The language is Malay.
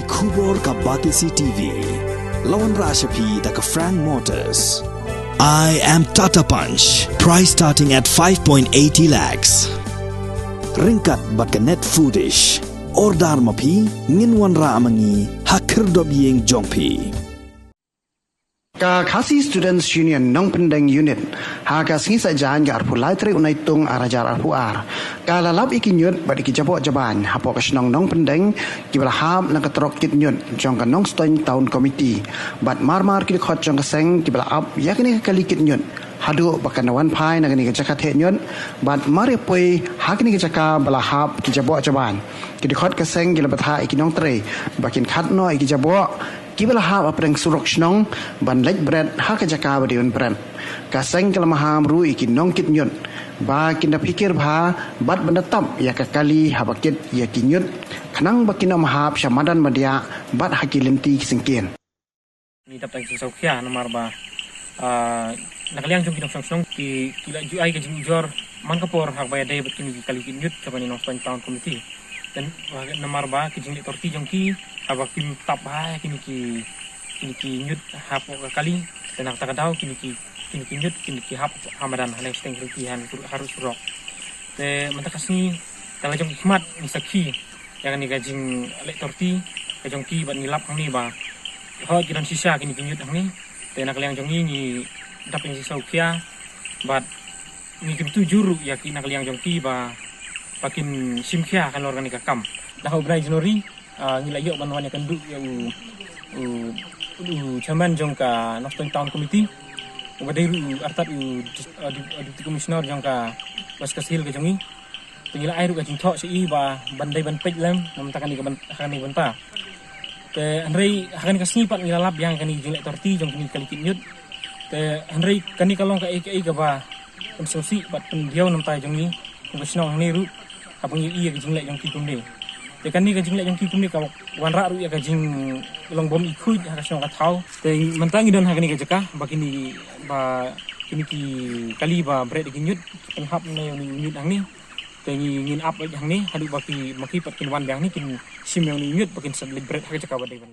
Kubor ka Batisi TV. Lawan Rashapi da ka Frank Motors. I am Tata Punch. Price starting at 5.80 lakhs. Ringkat bat ka Net Foodish. Ordar mapi nginwan ra amangi hakir dob yeng jongpi. Ka Khasi Students Union Nong Pendeng Unit Haka singi sajan ga arpu laitre unai tung arajar arpu ar ka lalap iki nyut bad iki jabok jaban hapo ka snong Nong Pendeng kibala hab nang katrok kit nyut jong ka Nong Stoin Town Committee bad marmar ki khot jong ka seng kibala up yakni kali kit nyut hadu bakanawan pai nang ni ka jakat he nyut bad mari poi hakni ka jaka bala hab ki jabok jaban ki khot ka seng gila batha iki nong tre bakin khat no iki jabok kibala hab apreng surok snong ban lek bread haka jaka badiun brand kaseng kala maham ru iki nong kit nyut ba kinda pikir bha bat bandatap ya ka kali habakit ya kinyut khanang bakina mahab syamadan madia bat hakilenti singkien ni dapat saukia nomor ba nakaliang jong kinong snong ki kila ju ai ka jor mangkapor hak bayar day bat kini kali kinyut kapani Nong Stoin Town Committee dan nomor ba ki jing torti jong ki abakim tap hai kini ki nyut hap kali dan nak takadau kini ki nyut kini ki hap hamadan haleng steng rikihan harus rock te mantakasni kalau jong hikmat ni sakhi yang ni gajing lek torti gajong ki ban ngilap ni ba ho jiran sisa kini ki nyut ni te nak liang jong ni dapat ni saukia bat ni kim tujuru ya ki nak liang jong ki ba pakin simkia kan organika kam dah obrai jenori ngila yok banwan kan du ya chairman jong ka Nong Stoin Town Committee ubadai artat deputy commissioner jong ka was kasil ka jongi ngila ai ru ka jing tho si ba bandai ban pej lem nam takan ni ka ban kan ni ban pa te andrei hakan ka snipat ngila lab yang kan ni jing torti jong ni kali kinyut te andrei kan ni kalong ka ai ka ba kam sosi bat pendiau nam tai jong ni commissioner ni ru apang i ka jing lek jong ki kum ni te kan ni ka jing lek jong ki kum ni ka wan ra ru ya ka jing long bom ikhuj ha ka song ka thau te mantangi don ha ka ni ka jaka ba kini ba kini ki kali ba bread ki nyut pen hap ne nyut ang ni te ngin up ang ni hadu ba ki maki pat kin wan bang ni kin sim yang ni nyut ba kin sad bread ha ka jaka ba dei ban